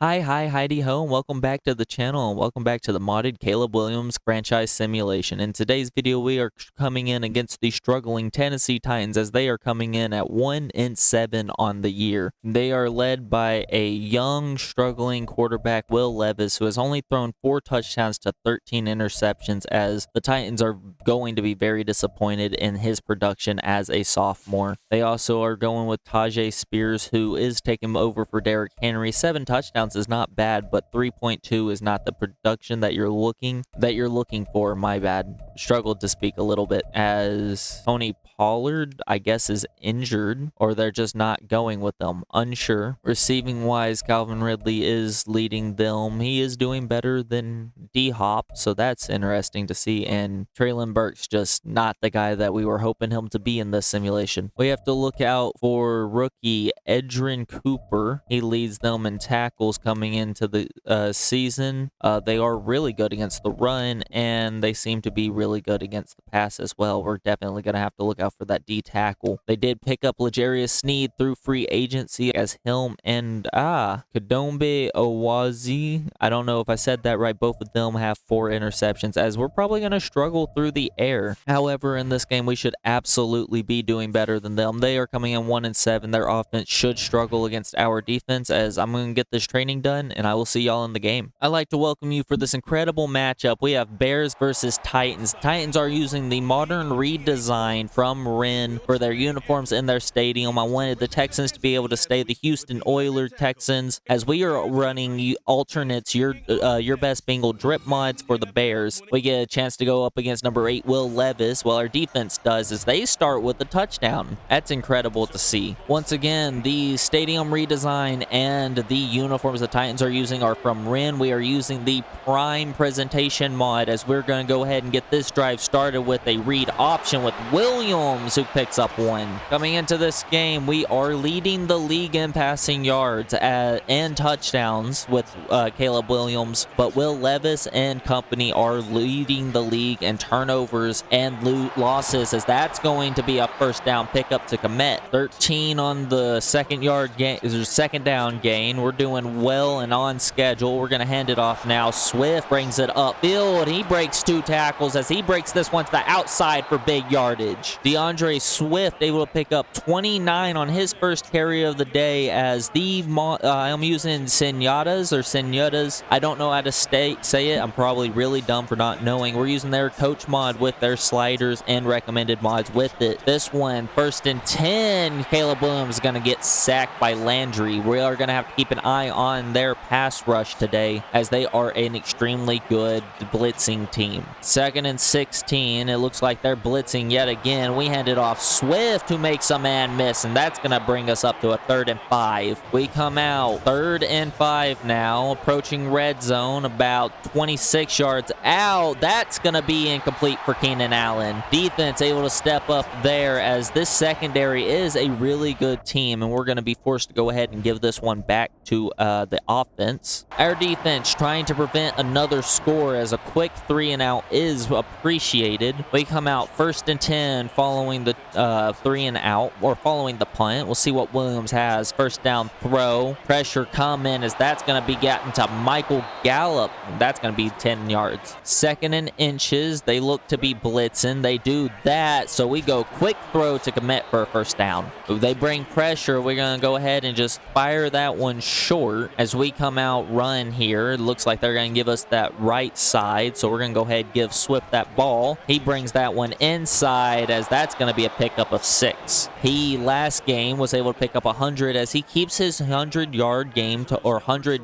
Hi, Heidi Ho, and welcome back to the channel, and welcome back to the modded Caleb Williams franchise simulation. In today's video, we are coming in against the struggling Tennessee Titans as they are coming in at 1-7 on the year. They are led by a young, struggling quarterback, Will Levis, who has only thrown 4 touchdowns to 13 interceptions, as the Titans are going to be very disappointed in his production as a sophomore. They also are going with Tajay Spears, who is taking over for Derrick Henry. 7 touchdowns is not bad, but 3.2 is not the production that you're looking for. My bad. Struggled to speak a little bit, as Tony Pollard, I guess, is injured, or they're just not going with them. Unsure. Receiving wise, Calvin Ridley is leading them. He is doing better than D-Hop, so that's interesting to see. And Traylon Burks just not the guy that we were hoping him to be in this simulation. We have to look out for rookie Edrin Cooper. He leads them in tackles coming into the season. They are really good against the run, and they seem to be really good against the pass as well. We're definitely going to have to look out for that D tackle. They did pick up L'Jarius Sneed through free agency as Hilm and Kadombe Owazi. I don't know if I said that right. Both of them have 4 interceptions, as we're probably going to struggle through the air. However, in this game, we should absolutely be doing better than them. They are coming in 1-7. Their offense should struggle against our defense, as I'm going to get this training done, and I will see y'all in the game. I'd like to welcome you for this incredible matchup. We have Bears versus Titans. Titans are using the modern redesign from Wren for their uniforms in their stadium. I wanted the Texans to be able to stay the Houston Oilers Texans, as we are running alternates, your best Bengal drip mods for the Bears. We get a chance to go up against number 8 Will Levis, while our defense does is they start with a touchdown. That's incredible to see. Once again, the stadium redesign and the uniforms the Titans are using are from Wren. We are using the Prime Presentation mod, as we're going to go ahead and get this drive started with a read option with Williams, who picks up 1. Coming into this game, we are leading the league in passing yards and touchdowns with Caleb Williams, but Will Levis and company are leading the league in turnovers and losses, as that's going to be a first down pickup to Komet. 13 on the second down gain. We're doing well and on schedule. We're going to hand it off now. Swift brings it upfield. He breaks 2 tackles as he breaks this one to the outside for big yardage. DeAndre Swift able to pick up 29 on his first carry of the day, as I'm using Senatas. I don't know how to say it. I'm probably really dumb for not knowing. We're using their coach mod with their sliders and recommended mods with it. This one, 1st and 10. Caleb Williams is going to get sacked by Landry. We are going to have to keep an eye on their pass rush today, as they are an extremely good blitzing team. 2nd and 16. It looks like they're blitzing yet again. We hand it off. Swift, who makes a man miss, and that's going to bring us up to a 3rd and 5. We come out 3rd and 5 now, approaching red zone, about 26 yards out. That's going to be incomplete for Keenan Allen. Defense able to step up there, as this secondary is a really good team, and we're going to be forced to go ahead and give this one back to the offense. Our defense trying to prevent another score, as a quick 3 and out is appreciated. We come out 1st and 10 following the 3 and out, or following the punt. We'll see what Williams has. First down throw. Pressure coming, as that's going to be gotten to Michael Gallup. That's going to be 10 yards. 2nd and inches. They look to be blitzing. They do that, so we go quick throw to commit for a first down. They bring pressure. We're going to go ahead and just fire that one short as we come out run here. It looks like they're going to give us that right side, so we're going to go ahead and give Swift that ball. He brings that one inside, as that's going to be a pickup of 6. He last game was able to pick up 100, as he keeps his 100-yard game to, or 100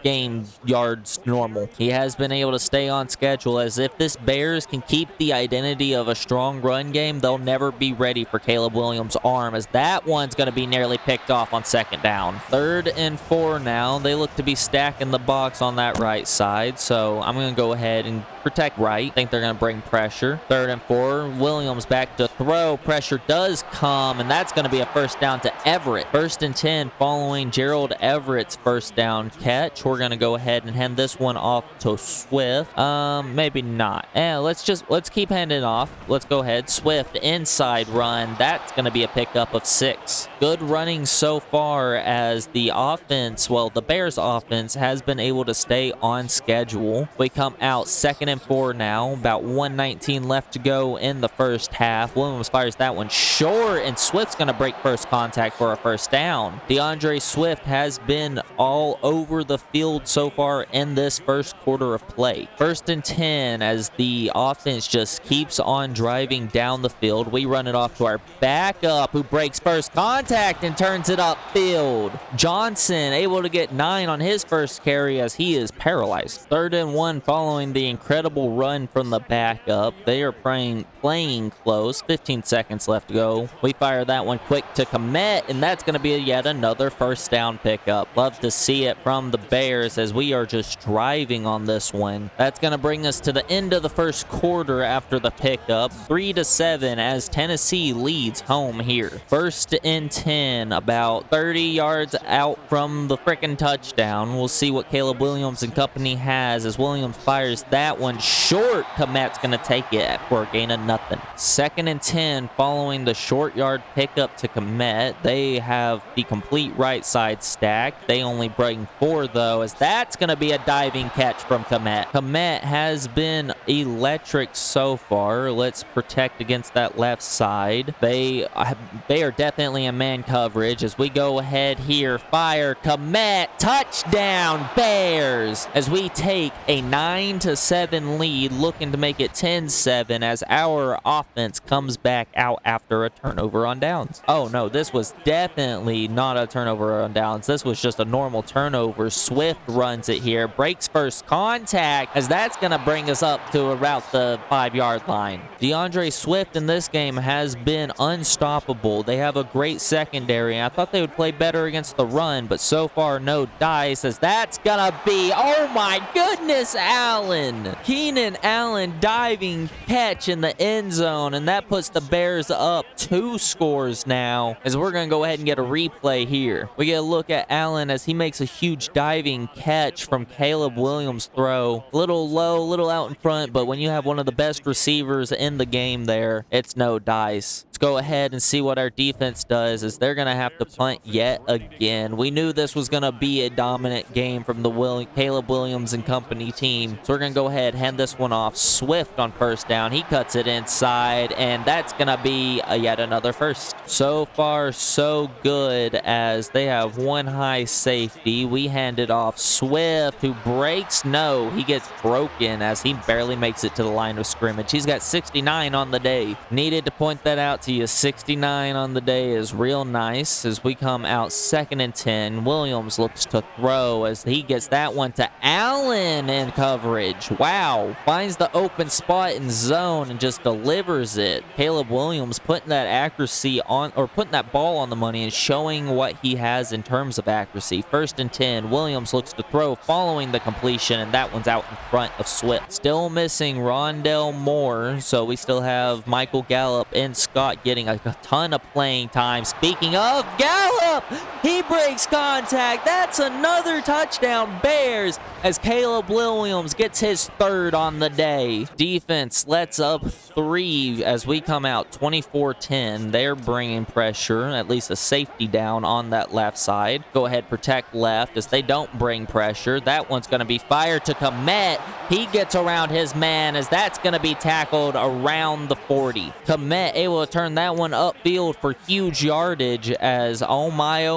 game yards normal. He has been able to stay on schedule, as if this Bears can keep the identity of a strong run game, they'll never be ready for Caleb Williams' arm, as that one's going to be nearly picked off on 2nd down. 3rd and 4 now. They look to be stacking the box on that right side, so I'm going to go ahead and protect right. Think they're going to bring pressure. 3rd and 4. Williams back to throw. Pressure does come, and that's going to be a first down to Everett. 1st and 10 following Gerald Everett's first down catch. We're going to go ahead and hand this one off to Swift. Maybe not. Let's keep handing it off. Let's go ahead. Swift inside run. That's going to be a pickup of 6. Good running so far as the offense, well, the Bears offense has been able to stay on schedule. We come out 2nd and 4 now. About 1:19 left to go in the first half. Williams fires that one short, and Swift's going to break first contact for a first down. DeAndre Swift has been all over the field so far in this first quarter of play. 1st and 10 as the offense just keeps on driving down the field. We run it off to our backup, who breaks first contact and turns it upfield. Johnson able to get 9 on his first carry as he is paralyzed. 3rd and 1 following the incredible run from the backup. They are playing close. 15 seconds left to go. We fire that one quick to Komet, and that's going to be yet another first down pickup. Love to see it from the Bears as we are just driving on this one. That's going to bring us to the end of the first quarter after the pickup. 3-7 as Tennessee leads home here. 1st and 10, about 30 yards out from the frickin' touchdown. We'll see what Caleb Williams and company has as Williams fires that one short. Komet's going to take it for a gain of nothing. 2nd and 10 following the short yard pickup to Komet. They have the complete right side stack. They only bring 4 though, as that's going to be a diving catch from Komet. Komet has been electric so far. Let's protect against that left side. They are definitely in man coverage as we go ahead here. Fire Komet, touchdown Bears, as we take a 9-7 lead, looking to make it 10-7 as our offense comes back out after a turnover on downs. Oh no, this was definitely not a turnover on downs. This was just a normal turnover. Swift runs it here, breaks first contact, as that's going to bring us up to about the 5-yard line. DeAndre Swift in this game has been unstoppable. They have a great secondary. I thought they would play better against the run, but so far no dice, as that's going to be, oh my goodness, Allen. Keenan Allen diving catch in the end zone, and that puts the Bears up 2 scores now, as we're going to go ahead and get a replay here. We get a look at Allen as he makes a huge diving catch from Caleb Williams' throw. Little low, little out in front, but when you have one of the best receivers in the game there, it's no dice. Let's go ahead and see what our defense does, as they're going to have to punt yet again. We knew this was going to be a dominant game from the Caleb Williams and company team, so we're going to go ahead, hand this one off. Swift on first down. He cuts it inside, and that's going to be yet another first. So far, so good, as they have one high safety. We hand it off. Swift, who breaks, no, he gets broken as he barely makes it to the line of scrimmage. He's got 69 on the day. Needed to point that out to you. 69 on the day is real nice, as we come out 2nd and 10. Williams looks to throw as he gets that one to Allen in coverage. Wow. Finds the open spot in zone and just delivers it. Caleb Williams putting that accuracy on, or putting that ball on the money, and showing what he has in terms of accuracy. 1st and 10. Williams looks to throw following the completion, and that one's out in front of Swift. Still missing Rondell Moore, so we still have Michael Gallup and Scott getting a ton of playing time. Speaking of Gallup, he breaks contact. That's another touchdown Bears, as Caleb Williams gets his 3rd on the day. Defense lets up 3 as we come out 24-10. They're bringing pressure, at least a safety down on that left side. Go ahead, protect left as they don't bring pressure. That one's going to be fired to Komet. He gets around his man, as that's going to be tackled around the 40. Komet able to turn that one upfield for huge yardage, as oh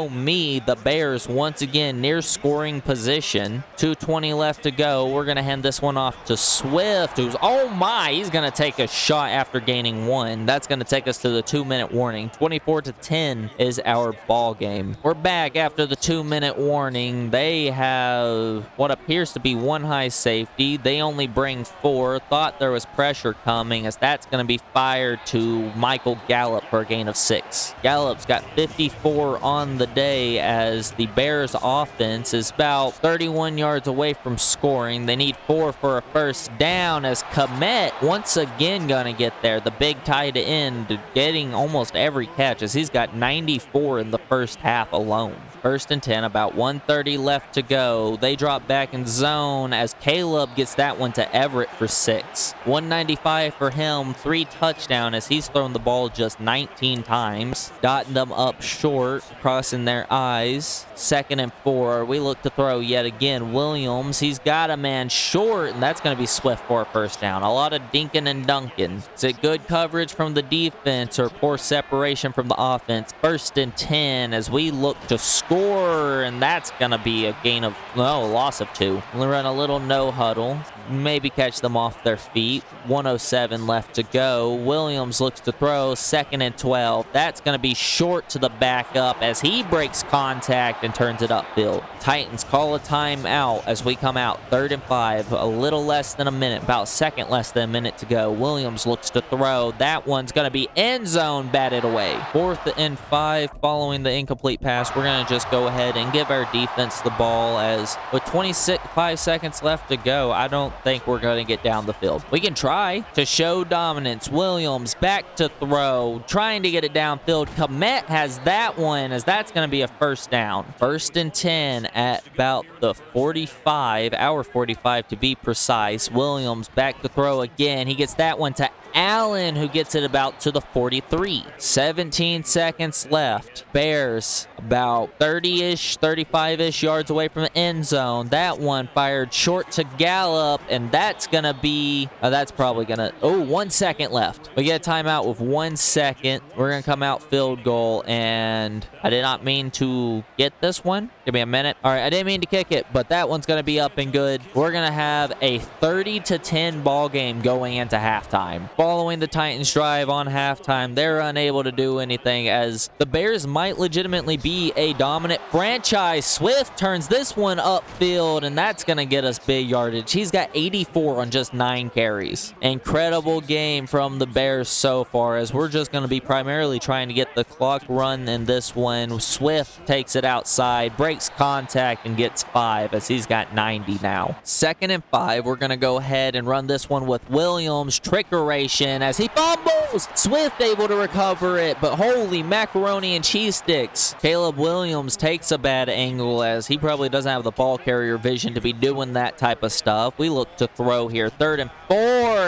me, the Bears once again near scoring position. 2:20 left to go. We're going to hand this one off to Swift, who's, oh my, he's going to take a shot after gaining 1. That's going to take us to the 2-minute warning. 24-10 is our ball game. We're back after the 2-minute warning. They have what appears to be one high safety. They only bring 4. Thought there was pressure coming, as that's going to be fired to Michael Michael Gallup for a gain of 6. Gallup's got 54 on the day as the Bears offense is about 31 yards away from scoring. They need 4 for a first down as Komet once again gonna get there. The big tight end getting almost every catch as he's got 94 in the first half alone. First and 10, about 1:30 left to go. They drop back in zone as Caleb gets that one to Everett for 6. 195 for him, 3 touchdown as he's thrown the ball just 19 times. Dotting them up short, crossing their eyes. 2nd and 4. We look to throw yet again. Williams, he's got a man short, and that's going to be Swift for a first down. A lot of dinking and dunking. Is it good coverage from the defense or poor separation from the offense? 1st and 10 as we look to score, and that's going to be a loss of 2. We'll run a little no huddle. Maybe catch them off their feet. 1:07 left to go. Williams looks to throw. 2nd and 12. That's going to be short to the backup as he breaks contact and turns it upfield. Titans call a timeout as we come out. 3rd and 5. A little less than a minute. About a second less than a minute to go. Williams looks to throw. That one's going to be end zone batted away. 4th and 5 following the incomplete pass. We're going to just go ahead and give our defense the ball as with 5 seconds left to go, I don't think we're going to get down the field. We can try to show dominance. Williams back to throw, trying to get it downfield. Komet has that one as that's going to be a first down. 1st and 10 at about the 45, hour 45 to be precise. Williams back to throw again. He gets that one to Allen, who gets it about to the 43. 17 seconds left. Bears about 30-ish, 35-ish yards away from the end zone. That one fired short to Gallup, and that's going to be, that's probably going to, 1 second left. We get a timeout with 1 second. We're going to come out field goal, and I did not mean to get this one. Give me a minute. All right, I didn't mean to kick it, but that one's going to be up and good. We're going to have a 30-10 ball game going into halftime. Following the Titans drive on halftime, they're unable to do anything as the Bears might legitimately be a dominant franchise. Swift turns this one upfield, and that's going to get us big yardage. He's got 84 on just 9 carries. Incredible game from the Bears so far as we're just going to be primarily trying to get the clock run in this one. Swift takes it outside, breaks contact, and gets 5 as he's got 90 now. 2nd and 5, we're going to go ahead and run this one with Williams. Trickeration as he fumbles. Swift able to recover it, but holy macaroni and cheese sticks. Caleb Williams takes a bad angle as he probably doesn't have the ball carrier vision to be doing that type of stuff. We look to throw here. 3rd and 4,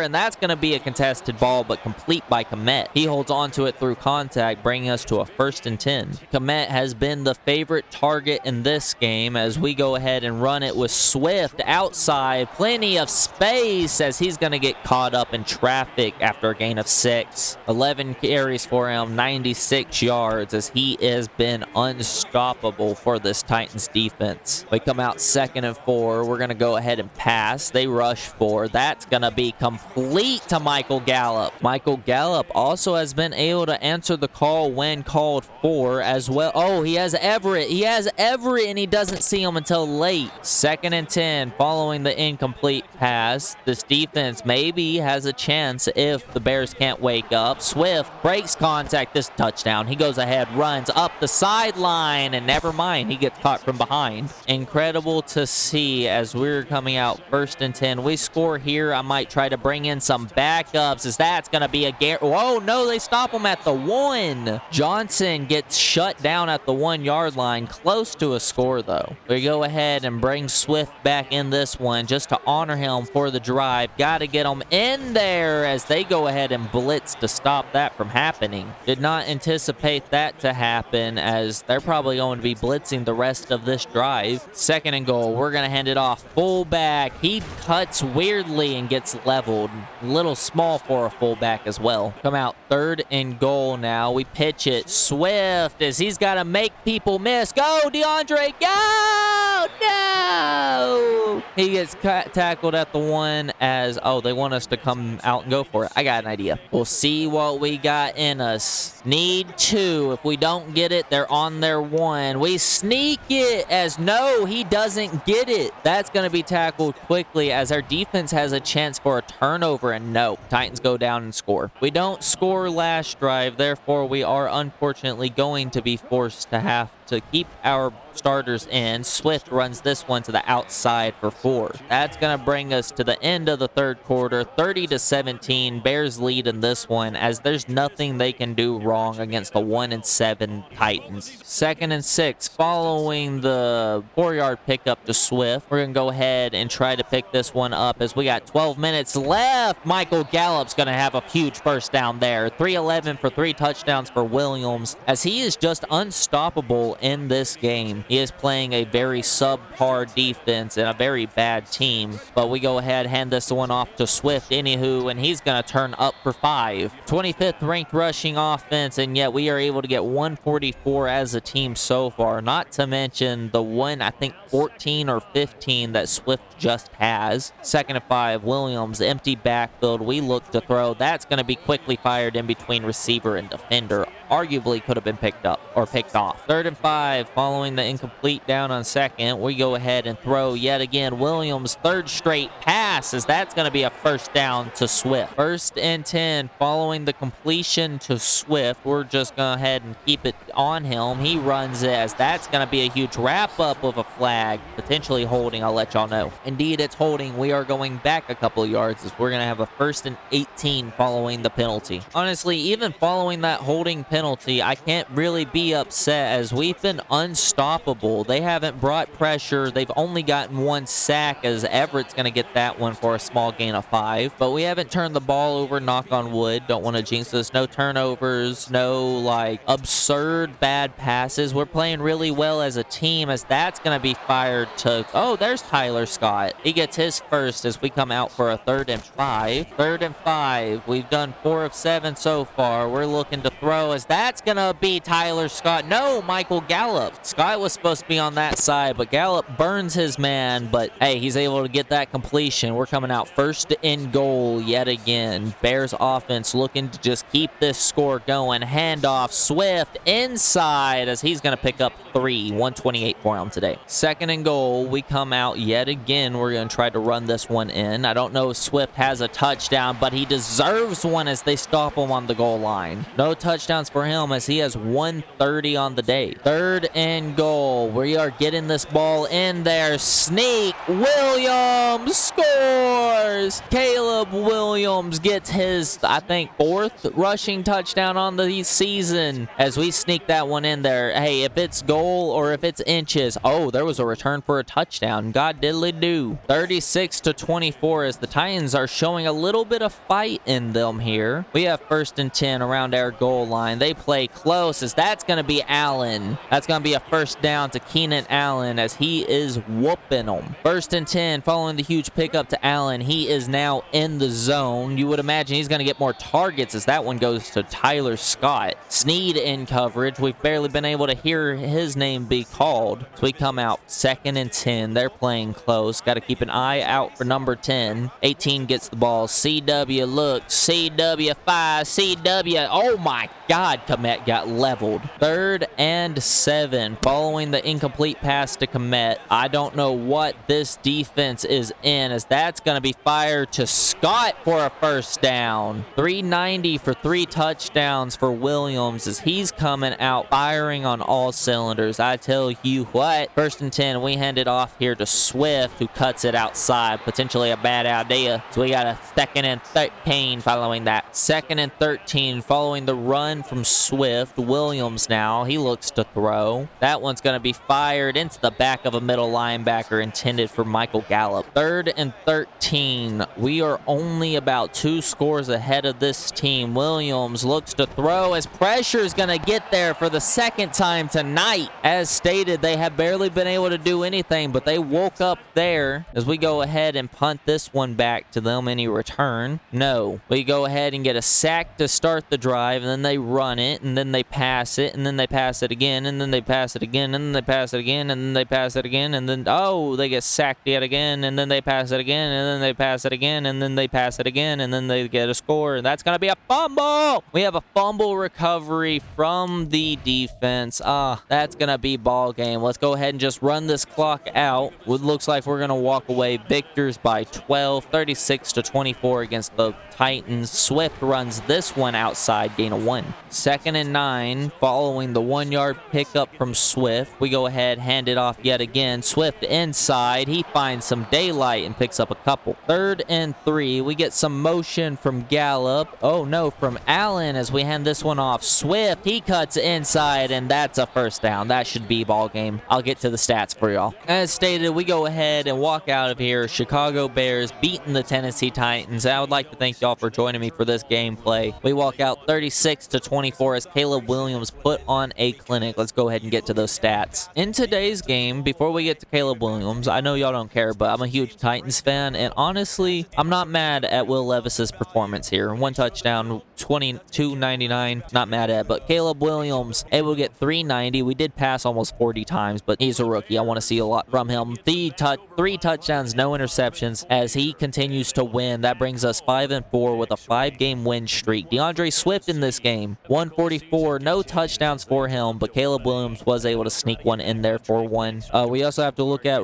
and that's going to be a contested ball, but complete by Komet. He holds on to it through contact, bringing us to a 1st and 10. Komet has been the favorite target in this game as we go ahead and run it with Swift outside. Plenty of space as he's going to get caught up in traffic after a gain of 6. 11 carries for him, 96 yards as he has been unstoppable for this Titans defense. We come out 2nd and 4. We're going to go ahead and pass. They rush 4. That's going to be complete to Michael Gallup. Michael Gallup also has been able to answer the call when called for as well. Oh, he has Everett. He has Everett, and he doesn't see him until late. 2nd and 10 following the incomplete pass. This defense maybe has a chance if the Bears can't wake up. Swift breaks contact. This touchdown. He goes ahead, runs up the sideline, and never mind, he gets caught from behind. Incredible to see as we're coming out 1st and 10. We score here. I might try to bring in some backups as that's going to be a whoa, no, they stop him at the 1. Johnson gets shut down at the 1-yard line. Close to a score, though. We go ahead and bring Swift back in this one just to honor him for the drive. Got to get him in there as they go ahead and blitz to stop that from happening. Did not anticipate that to happen as they're probably going to be blitzing the rest of this drive. 2nd and goal. We're going to hand it off. Fullback. He cuts weirdly and gets leveled. A little small for a fullback as well. Come out 3rd and goal now. We pitch it. Swift as he's got to make people miss. Go, DeAndre. Go! No! He gets tackled at the 1 as, oh, they want us to come out and go for it. I got an idea. We'll see what we got in us. Need 2. If we don't get it, they're on their 1. We sneak it as, no, he doesn't get it. That's going to be tackled quickly as our defense has a chance for a turnover, and no, Titans go down and score. We don't score last drive, therefore we are unfortunately going to be forced to have to keep our starters in. Swift runs this one to the outside for 4. That's going to bring us to the end of the third quarter, 30-17. Bears lead in this one as there's nothing they can do wrong against the 1-7 Titans. 2nd and 6, following the 4-yard pickup to Swift. We're going to go ahead and try to pick this one up as we got 12 minutes left. Michael Gallup's going to have a huge first down there. 311 for 3 touchdowns for Williams as he is just unstoppable in this game. He is playing a very subpar defense and a very bad team, but we go ahead, hand this one off to Swift anywho, and he's going to turn up for 5. 25th ranked rushing offense, and yet we are able to get 144 as a team so far, not to mention the one, I think 14 or 15 that Swift just has. 2nd and 5, Williams, empty backfield. We look to throw. That's going to be quickly fired in between receiver and defender. Arguably could have been picked up or picked off. 3rd and 5, following the incomplete down on 2nd, we go ahead and throw yet again. Williams, 3rd straight pass, as that's going to be a first down to Swift. 1st and 10, following the completion to Swift, we're just going to go ahead and keep it on him. He runs it, as that's going to be a huge wrap up of a flag, potentially holding. I'll let y'all know. Indeed, it's holding. We are going back a couple of yards as we're going to have a 1st and 18 following the penalty. Honestly, even following that holding penalty, I can't really be upset as we've been unstoppable. They haven't brought pressure. They've only gotten 1 sack as Everett's going to get that one for a small gain of 5. But we haven't turned the ball over, knock on wood. Don't want to jinx this. No turnovers, no like absurd bad passes. We're playing really well as a team as that's going to be fired to, oh, there's Tyler Scott. He gets his first as we come out for a 3rd and 5. 3rd and 5. We've done 4 of 7 so far. We're looking to throw as that's going to be Tyler Scott. No, Michael Gallup. Scott was supposed to be on that side, but Gallup burns his man, but hey, he's able to get that completion. We're coming out 1st and goal yet again. Bears offense looking to just keep this score going. Handoff, Swift inside as he's going to pick up 3. 128 for him today. 2nd and goal, we come out yet again. We're going to try to run this one in. I don't know if Swift has a touchdown, but he deserves one as they stop him on the goal line. No touchdowns for him as he has 130 on the day. 3rd and goal. We are getting this ball in there. Sneak. Williams scores. Caleb Williams gets his, I think, 4th rushing touchdown on the season as we sneak that one in there. Hey, if it's goal or if it's inches, oh, there was a return for a touchdown. God diddly do. 36-24 as the Titans are showing a little bit of fight in them here. We have 1st and 10 around our goal line. They play close as that's going to be Allen. That's going to be a first down to Keenan Allen as he is whooping them. 1st and 10 following the huge pickup to Allen. He is now in the zone. You would imagine he's going to get more targets as that one goes to Tyler Scott. Sneed in coverage. We've barely been able to hear his name be called. So we come out 2nd and 10. They're playing close. Got to keep an eye out for number 10. 18 gets the ball. CW looks. CW 5. CW. Oh my God, Komet got leveled. 3rd and 7 following the incomplete pass to Komet. I don't know what this defense is in as that's going to be fired to Scott for a first down. 390 for 3 touchdowns for Williams as he's coming out firing on all cylinders. I tell you what. 1st and 10, we hand it off here to Swift who cuts it outside. Potentially a bad idea. So we got a 2nd and 13 following that. 2nd and 13 following the run from Swift. Williams now. He looks to throw. That one's going to be fired into the back of a middle linebacker intended for Michael Gallup. 3rd and 13. We are only about 2 scores ahead of this team. Williams looks to throw as pressure is going to get there for the 2nd time tonight. As stated, they have barely been able to do anything, but they woke up there as we go ahead and punt this one back to them. Any return? No. We go ahead and get a sack to start the drive, and then they run run it, and then they pass it, and then they pass it again, and then they pass it again, and then they pass it again, and then they pass it again, and then, oh, they get sacked yet again, and then they pass it again, and then they pass it again, and then they pass it again, and then they get a score, and that's going to be a fumble! We have a fumble recovery from the defense. That's going to be ball game. Let's go ahead and just run this clock out. It looks like we're going to walk away victors by 12, 36-24 against the Titans. Swift runs this one outside, gain of 1. 2nd and 9, following the 1-yard pickup from Swift. We go ahead, hand it off yet again. Swift inside. He finds some daylight and picks up a couple. 3rd and 3, we get some motion from Gallup. Oh no, from Allen as we hand this one off. Swift, he cuts inside, and that's a first down. That should be ball game. I'll get to the stats for y'all. As stated, we go ahead and walk out of here. Chicago Bears beating the Tennessee Titans. I would like to thank y'all for joining me for this gameplay. We walk out 36-24 as Caleb Williams put on a clinic. Let's go ahead and get to those stats. In today's game, before we get to Caleb Williams, I know y'all don't care, but I'm a huge Titans fan, and honestly, I'm not mad at Will Levis's performance here. 1 touchdown, 22.99, not mad at, but Caleb Williams able to get 390. We did pass almost 40 times, but he's a rookie. I want to see a lot from him. 3 touchdowns, no interceptions as he continues to win. That brings us 5-4 with a 5-game win streak. DeAndre Swift in this game, 144, no touchdowns for him, but Caleb Williams was able to sneak one in there for 1. We also have to look at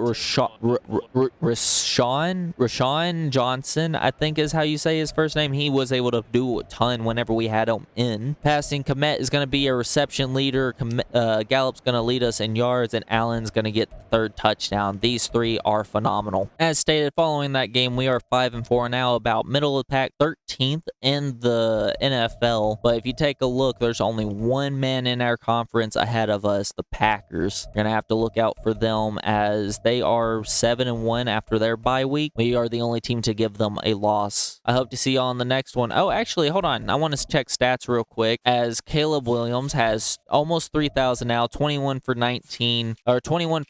Rashawn Johnson, I think is how you say his first name. He was able to do a ton whenever we had him in. Passing, Komet is going to be a reception leader. Gallup's going to lead us in yards, and Allen's going to get the 3rd touchdown. These 3 are phenomenal. As stated, following that game, we are 5-4 now, about middle of the pack, 13th in the NFL. But if you take a look, there's only 1 man in our conference ahead of us, the Packers. You're going to have to look out for them as they are 7-1 after their bye week. We are the only team to give them a loss. I hope to see y'all on the next one. Oh, actually, hold on. I want to check stats real quick as Caleb Williams has almost 3,000 now, 21 for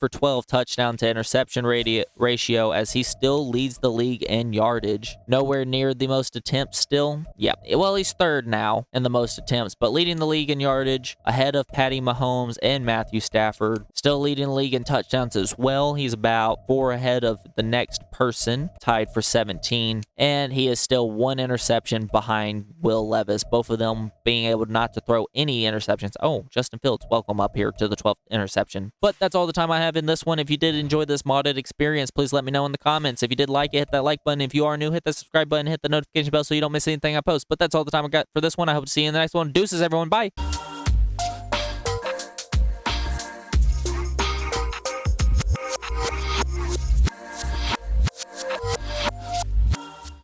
12 touchdown to interception ratio as he still leads the league in yardage. Nowhere near the most attempts still. Yeah, well, he's 3rd now in the most attempts, but leading the league in yardage ahead of Patty Mahomes and Matthew Stafford. Still leading the league in touchdowns as well. He's about 4 ahead of the next person, tied for 17, and he is still 1 interception behind Will Levis, both of them being able not to throw any interceptions. Oh, Justin Fields, welcome up here to the 12th interception. But that's all the time I have in this one. If you did enjoy this modded experience, please let me know in the comments. If you did like it, hit that like button. If you are new, hit the subscribe button, hit the notification bell so you don't miss anything I post. But that's all the time I got for this one. I hope to see you in the next one. Deuces, everyone. Bye.